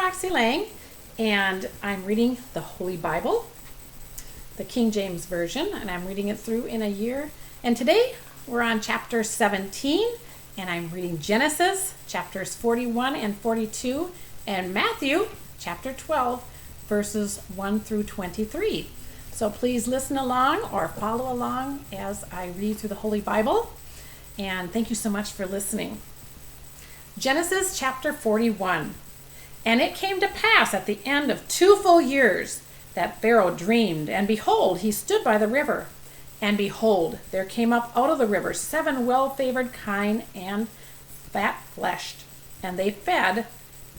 Roxy Lang, and I'm reading the Holy Bible, the King James Version, and I'm reading it through in a year. And today we're on chapter 17, and I'm reading Genesis chapters 41 and 42, and Matthew chapter 12, verses 1 through 23. So please listen along or follow along as I read through the Holy Bible, and thank you so much for listening. Genesis chapter 41. And it came to pass at the end of 2 full years that Pharaoh dreamed, and behold, he stood by the river. And behold, there came up out of the river 7 well-favored kine and fat-fleshed, and they fed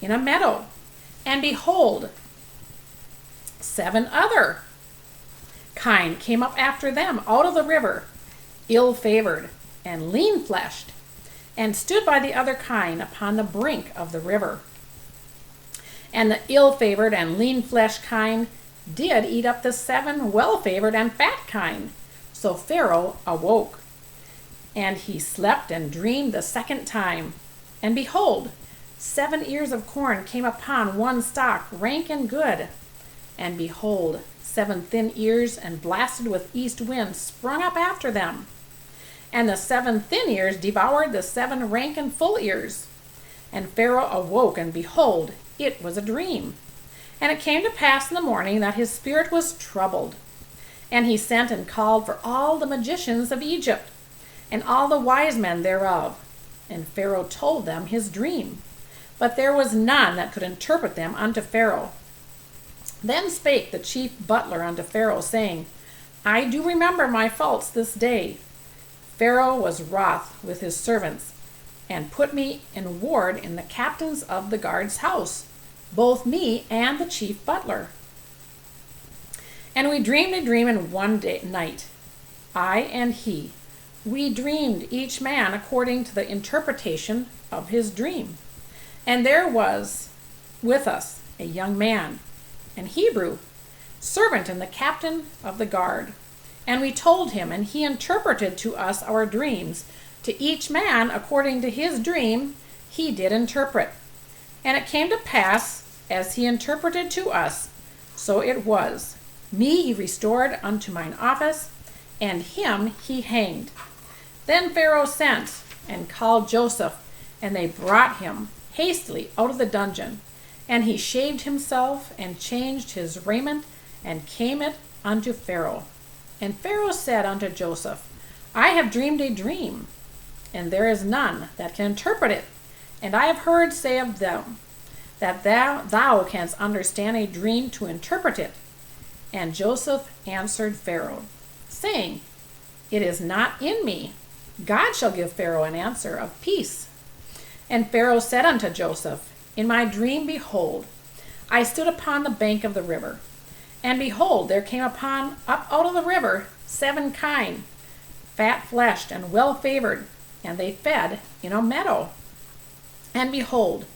in a meadow. And behold, 7 other kine came up after them out of the river, ill-favored and lean-fleshed, and stood by the other kine upon the brink of the river. And the ill-favored and lean-fleshed kine did eat up the 7 well-favored and fat kine. So Pharaoh awoke, and he slept and dreamed the second time. And behold, 7 ears of corn came upon one stalk, rank and good. And behold, 7 thin ears and blasted with east wind sprung up after them. And the 7 thin ears devoured the 7 rank and full ears. And Pharaoh awoke, and behold, it was a dream. And it came to pass in the morning that his spirit was troubled. And he sent and called for all the magicians of Egypt, and all the wise men thereof. And Pharaoh told them his dream. But there was none that could interpret them unto Pharaoh. Then spake the chief butler unto Pharaoh, saying, I do remember my faults this day. Pharaoh was wroth with his servants, and put me in ward in the captains of the guard's house, both me and the chief butler. And we dreamed a dream in one night, I and he. We dreamed each man according to the interpretation of his dream. And there was with us a young man, an Hebrew, servant in the captain of the guard. And we told him, and he interpreted to us our dreams. To each man, according to his dream, he did interpret. And it came to pass, as he interpreted to us, so it was. Me he restored unto mine office, and him he hanged. Then Pharaoh sent and called Joseph, and they brought him hastily out of the dungeon. And he shaved himself, and changed his raiment, and came it unto Pharaoh. And Pharaoh said unto Joseph, I have dreamed a dream, and there is none that can interpret it. And I have heard say of them, that thou canst understand a dream to interpret it. And Joseph answered Pharaoh, saying, It is not in me. God shall give Pharaoh an answer of peace. And Pharaoh said unto Joseph, In my dream, behold, I stood upon the bank of the river. And behold, there came up out of the river 7 kine, fat-fleshed and well-favored, and they fed in a meadow. And behold,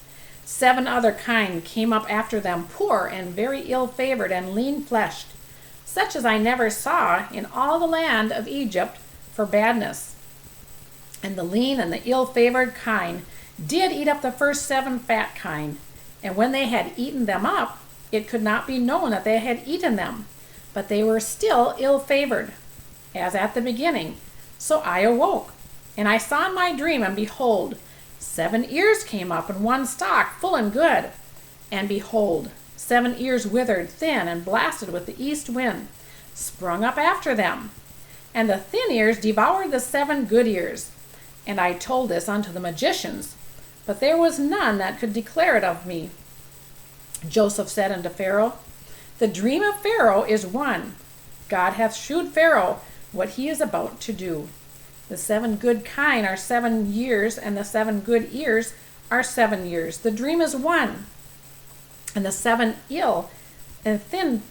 7 other kine came up after them, poor and very ill-favored and lean-fleshed, such as I never saw in all the land of Egypt for badness. And the lean and the ill-favored kine did eat up the first 7 fat kine, and when they had eaten them up, it could not be known that they had eaten them, but they were still ill-favored, as at the beginning. So I awoke, and I saw in my dream, and behold, 7 ears came up in one stalk, full and good. And behold, 7 ears withered, thin, and blasted with the east wind, sprung up after them. And the thin ears devoured the 7 good ears. And I told this unto the magicians, but there was none that could declare it of me. Joseph said unto Pharaoh, The dream of Pharaoh is one. God hath shewed Pharaoh what he is about to do. The 7 good kine are 7 years, and the 7 good ears are 7 years. The dream is one. And the 7 ill and thin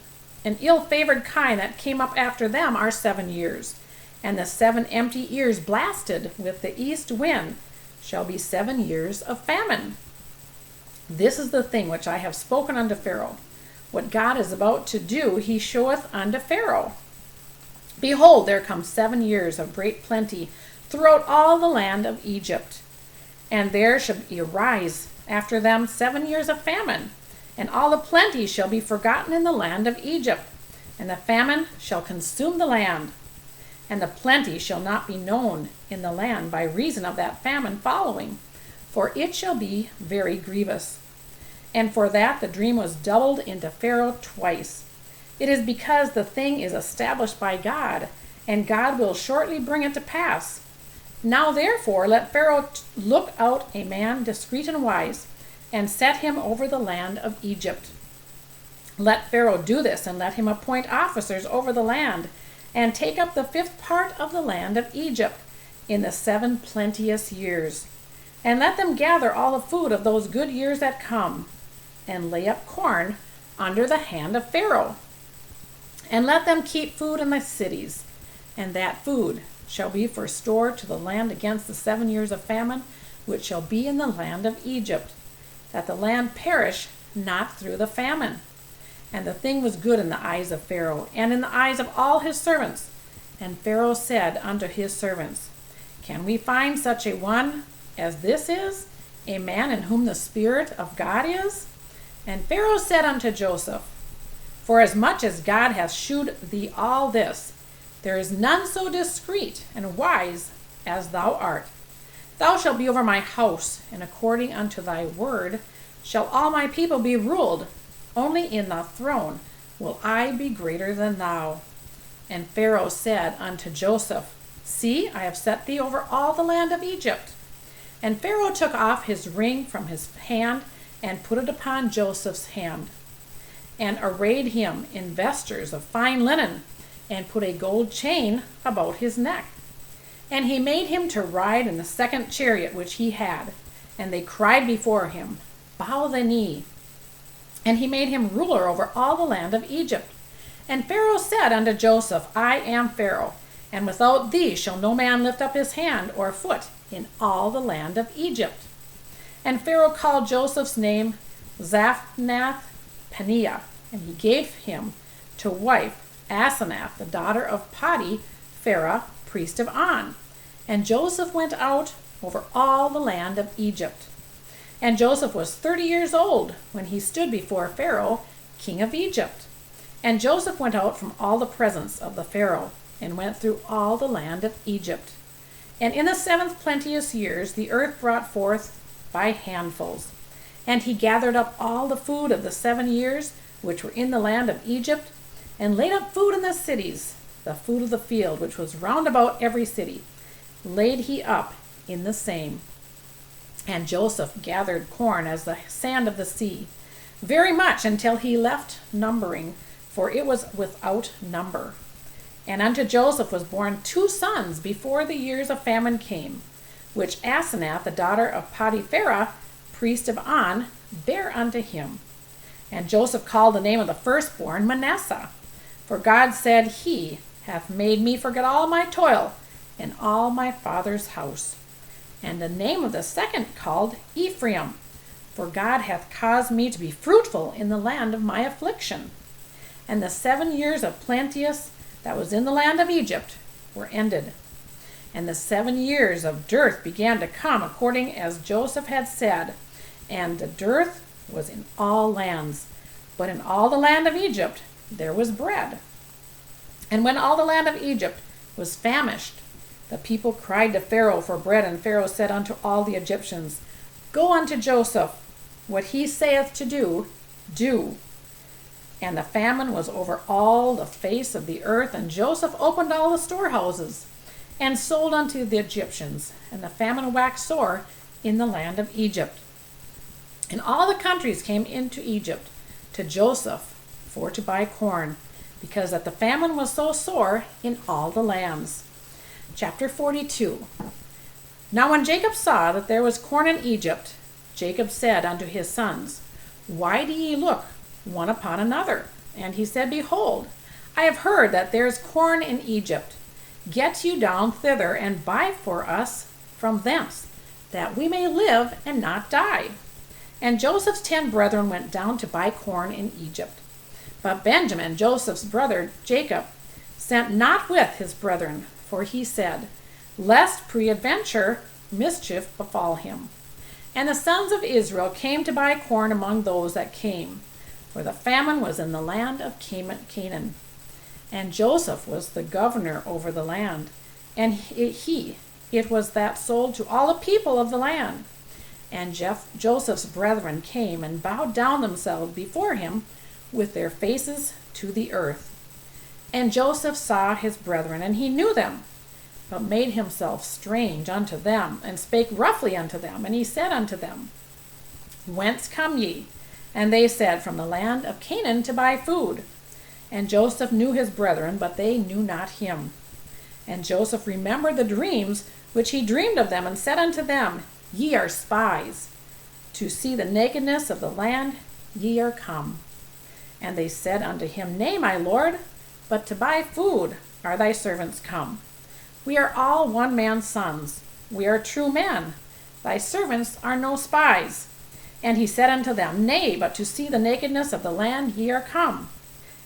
and ill-favored kine that came up after them are 7 years. And the 7 empty ears blasted with the east wind shall be 7 years of famine. This is the thing which I have spoken unto Pharaoh. What God is about to do, he showeth unto Pharaoh. Behold, there come 7 years of great plenty throughout all the land of Egypt. And there shall arise after them 7 years of famine, And all the plenty shall be forgotten in the land of Egypt, and the famine shall consume the land. And the plenty shall not be known in the land by reason of that famine following, for it shall be very grievous. And for that the dream was doubled into Pharaoh twice. It is because the thing is established by God, and God will shortly bring it to pass. Now therefore let Pharaoh look out a man discreet and wise, and set him over the land of Egypt. Let Pharaoh do this, and let him appoint officers over the land, and take up the 5th part of the land of Egypt in the 7 plenteous years. And let them gather all the food of those good years that come, and lay up corn under the hand of Pharaoh. And let them keep food in the cities, and that food shall be for store to the land against the 7 years of famine, which shall be in the land of Egypt, that the land perish not through the famine. And the thing was good in the eyes of Pharaoh, and in the eyes of all his servants. And Pharaoh said unto his servants, Can we find such a one as this is, a man in whom the Spirit of God is? And Pharaoh said unto Joseph, Forasmuch as God hath shewed thee all this, there is none so discreet and wise as thou art. Thou shalt be over my house, and according unto thy word shall all my people be ruled. Only in the throne will I be greater than thou. And Pharaoh said unto Joseph, See, I have set thee over all the land of Egypt. And Pharaoh took off his ring from his hand, and put it upon Joseph's hand, and arrayed him in vestures of fine linen, and put a gold chain about his neck. And he made him to ride in the 2nd chariot which he had. And they cried before him, Bow the knee. And he made him ruler over all the land of Egypt. And Pharaoh said unto Joseph, I am Pharaoh, and without thee shall no man lift up his hand or foot in all the land of Egypt. And Pharaoh called Joseph's name Zaphnath-Paneah, and he gave him to wife Asenath, the daughter of Poti-Pherah, priest of On. And Joseph went out over all the land of Egypt. And Joseph was 30 years old when he stood before Pharaoh, king of Egypt. And Joseph went out from all the presence of the Pharaoh, and went through all the land of Egypt. And in the 7th plenteous years the earth brought forth by handfuls. And he gathered up all the food of the 7 years which were in the land of Egypt, and laid up food in the cities, the food of the field which was round about every city, laid he up in the same. And Joseph gathered corn as the sand of the sea, very much until he left numbering, for it was without number. And unto Joseph was born 2 sons before the years of famine came, which Asenath, the daughter of Poti-Pherah, priest of On, bare unto him. And Joseph called the name of the firstborn Manasseh, for God said, He hath made me forget all my toil in all my father's house. And the name of the second called Ephraim, for God hath caused me to be fruitful in the land of my affliction. And the 7 years of plenteous that was in the land of Egypt were ended. And the 7 years of dearth began to come, according as Joseph had said. And the dearth was in all lands, but in all the land of Egypt there was bread. And when all the land of Egypt was famished, the people cried to Pharaoh for bread, and Pharaoh said unto all the Egyptians, Go unto Joseph, what he saith to do, do. And the famine was over all the face of the earth, and Joseph opened all the storehouses, and sold unto the Egyptians, and the famine waxed sore in the land of Egypt. And all the countries came into Egypt to Joseph for to buy corn, because that the famine was so sore in all the lands. Chapter 42. Now when Jacob saw that there was corn in Egypt, Jacob said unto his sons, Why do ye look one upon another? And he said, Behold, I have heard that there is corn in Egypt. Get you down thither, and buy for us from thence, that we may live and not die. And Joseph's 10 brethren went down to buy corn in Egypt. But Benjamin, Joseph's brother Jacob, sent not with his brethren, for he said, Lest peradventure mischief befall him. And the sons of Israel came to buy corn among those that came, for the famine was in the land of Canaan. And Joseph was the governor over the land, and it was that sold to all the people of the land. And Joseph's brethren came and bowed down themselves before him with their faces to the earth. And Joseph saw his brethren, and he knew them, but made himself strange unto them, and spake roughly unto them. And he said unto them, Whence come ye? And they said, From the land of Canaan to buy food. And Joseph knew his brethren, but they knew not him. And Joseph remembered the dreams which he dreamed of them, and said unto them, Ye are spies. To see the nakedness of the land ye are come. And they said unto him, Nay, my lord, but to buy food are thy servants come. We are all one man's sons. We are true men. Thy servants are no spies. And he said unto them, Nay, but to see the nakedness of the land ye are come.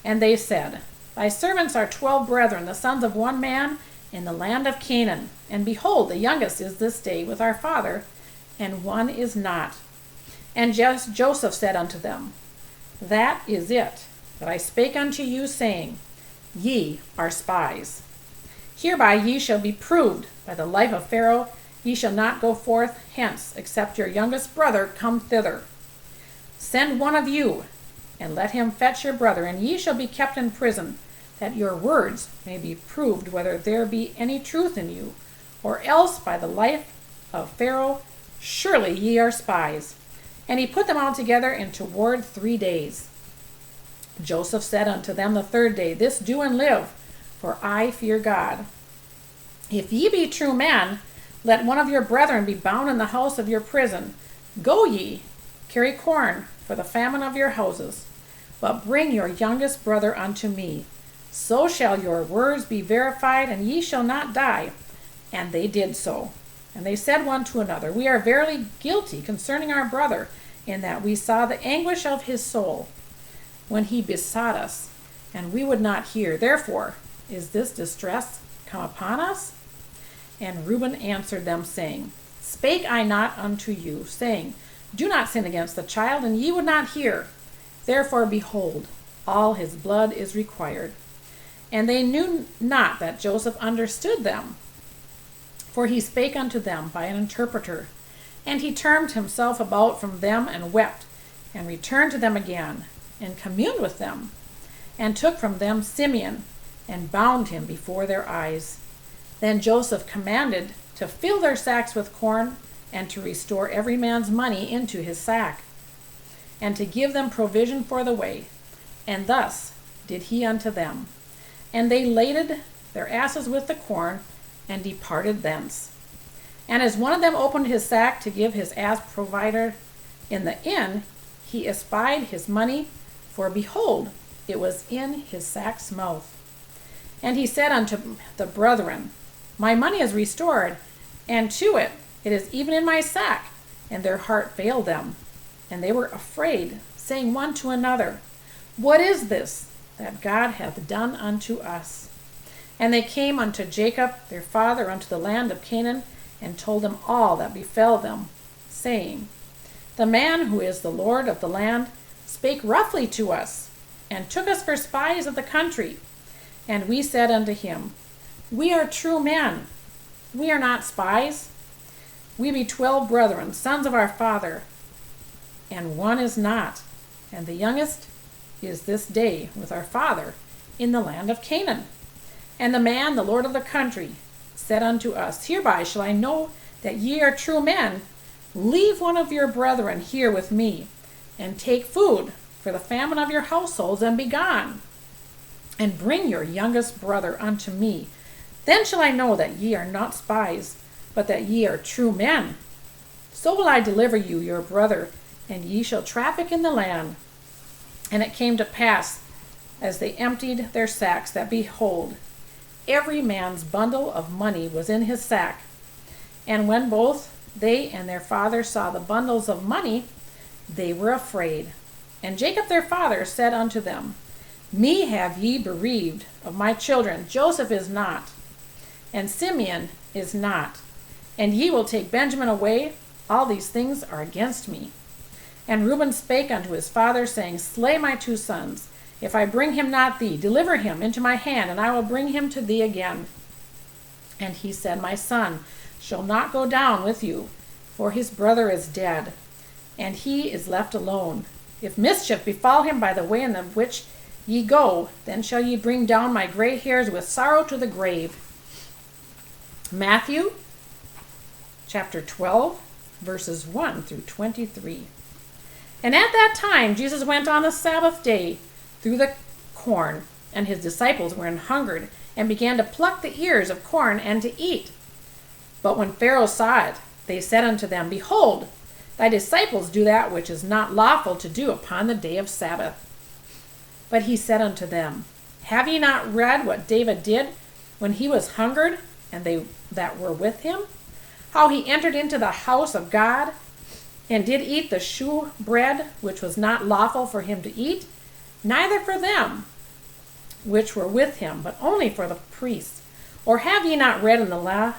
And they said, Thy servants are 12 brethren, the sons of one man, in the land of Canaan. And behold, the youngest is this day with our father, and one is not. And Joseph said unto them, That is it, that I spake unto you, saying, Ye are spies. Hereby ye shall be proved by the life of Pharaoh. Ye shall not go forth hence, except your youngest brother come thither. Send one of you, and let him fetch your brother, and ye shall be kept in prison, that your words may be proved whether there be any truth in you, or else by the life of Pharaoh, surely ye are spies. And he put them all together and toward 3 days. Joseph said unto them the 3rd day, This do and live, for I fear God. If ye be true men, let one of your brethren be bound in the house of your prison. Go ye, carry corn for the famine of your houses, but bring your youngest brother unto me. So shall your words be verified, and ye shall not die. And they did so. And they said one to another, We are verily guilty concerning our brother, in that we saw the anguish of his soul when he besought us, and we would not hear. Therefore is this distress come upon us? And Reuben answered them, saying, Spake I not unto you, saying, Do not sin against the child, and ye would not hear. Therefore, behold, all his blood is required. And they knew not that Joseph understood them, for he spake unto them by an interpreter. And he turned himself about from them, and wept, and returned to them again, and communed with them, and took from them Simeon, and bound him before their eyes. Then Joseph commanded to fill their sacks with corn, and to restore every man's money into his sack, and to give them provision for the way. And thus did he unto them. And they laded their asses with the corn, and departed thence. And as one of them opened his sack to give his ass provider in the inn, he espied his money, for behold, it was in his sack's mouth. And he said unto the brethren, My money is restored, and to it is even in my sack. And their heart failed them, and they were afraid, saying one to another, What is this that God hath done unto us? And they came unto Jacob their father unto the land of Canaan, and told him all that befell them, saying, The man who is the Lord of the land spake roughly to us, and took us for spies of the country. And we said unto him, We are true men, we are not spies. We be 12 brethren, sons of our father, and one is not, and the youngest is this day with our father in the land of Canaan. And the man, the Lord of the country, said unto us, Hereby shall I know that ye are true men. Leave one of your brethren here with me, and take food for the famine of your households, and be gone. And bring your youngest brother unto me. Then shall I know that ye are not spies, but that ye are true men. So will I deliver you your brother, and ye shall traffic in the land. And it came to pass, as they emptied their sacks, that behold, every man's bundle of money was in his sack. And when both they and their father saw the bundles of money, they were afraid. And Jacob their father said unto them, Me have ye bereaved of my children. Joseph is not, and Simeon is not. And ye will take Benjamin away all these things are against me. And Reuben spake unto his father, saying, Slay my 2 sons. If I bring him not thee, deliver him into my hand, and I will bring him to thee again. And he said, My son shall not go down with you, for his brother is dead, and he is left alone. If mischief befall him by the way in the which ye go, then shall ye bring down my gray hairs with sorrow to the grave. Matthew chapter 12, verses 1 through 23. And at that time Jesus went on the Sabbath day through the corn, and his disciples were an hungered, and began to pluck the ears of corn and to eat. But when Pharaoh saw it, they said unto them, Behold, thy disciples do that which is not lawful to do upon the day of Sabbath. But he said unto them, Have ye not read what David did when he was hungered, and they that were with him? How he entered into the house of God, and did eat the shew bread, which was not lawful for him to eat, neither for them which were with him, but only for the priests. Or have ye not read in the law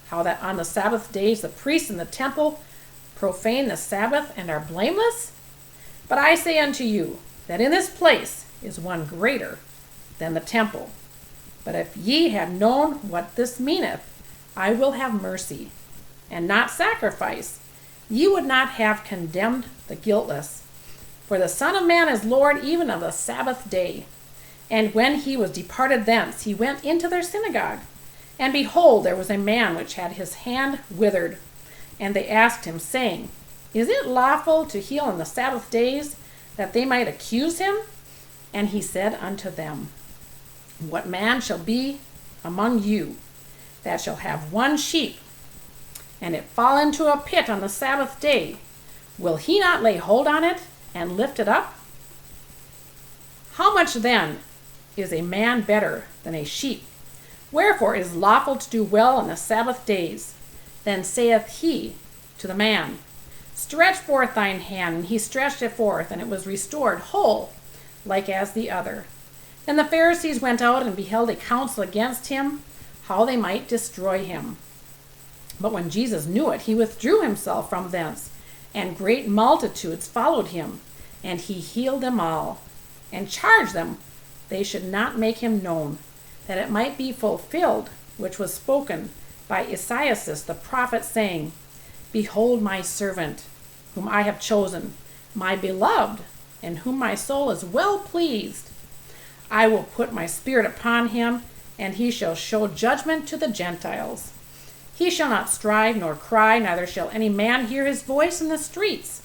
how that on the Sabbath days the priests in the temple profane the Sabbath and are blameless? But I say unto you, that in this place is one greater than the temple. But if ye had known what this meaneth, I will have mercy, and not sacrifice, ye would not have condemned the guiltless. For the Son of Man is Lord even of the Sabbath day. And when he was departed thence, he went into their synagogue. And behold, there was a man which had his hand withered. And they asked him, saying, Is it lawful to heal on the Sabbath days, that they might accuse him? And he said unto them, What man shall be among you that shall have 1 sheep, and it fall into a pit on the Sabbath day? Will he not lay hold on it and lift it up? How much then is a man better than a sheep? Wherefore it is lawful to do well on the Sabbath days. Then saith he to the man, Stretch forth thine hand. And he stretched it forth, and it was restored whole, like as the other. And the Pharisees went out and beheld a council against him, how they might destroy him. But when Jesus knew it, he withdrew himself from thence, and great multitudes followed him, and he healed them all, and charged them they should not make him known, that it might be fulfilled which was spoken by Esaias the prophet, saying, Behold my servant, whom I have chosen, my beloved, in whom my soul is well pleased. I will put my spirit upon him, and he shall show judgment to the Gentiles. He shall not strive nor cry, neither shall any man hear his voice in the streets.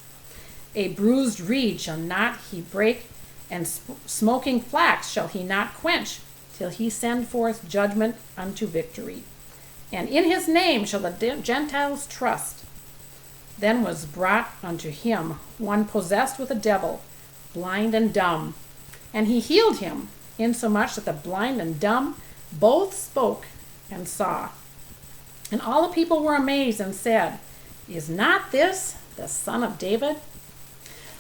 A bruised reed shall not he break, and smoking flax shall he not quench, till he send forth judgment unto victory. And in his name shall the Gentiles trust. Then was brought unto him one possessed with a devil, blind and dumb. And he healed him, insomuch that the blind and dumb both spoke and saw. And all the people were amazed and said, Is not this the Son of David?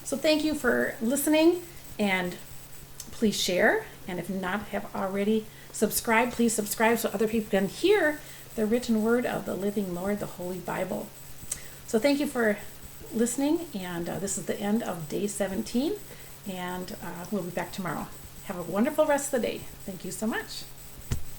So thank you for listening, and please share. And if not have already subscribed, please subscribe so other people can hear the written word of the living Lord, the Holy Bible. So thank you for listening, and this is the end of day 17, and we'll be back tomorrow. Have a wonderful rest of the day. Thank you so much.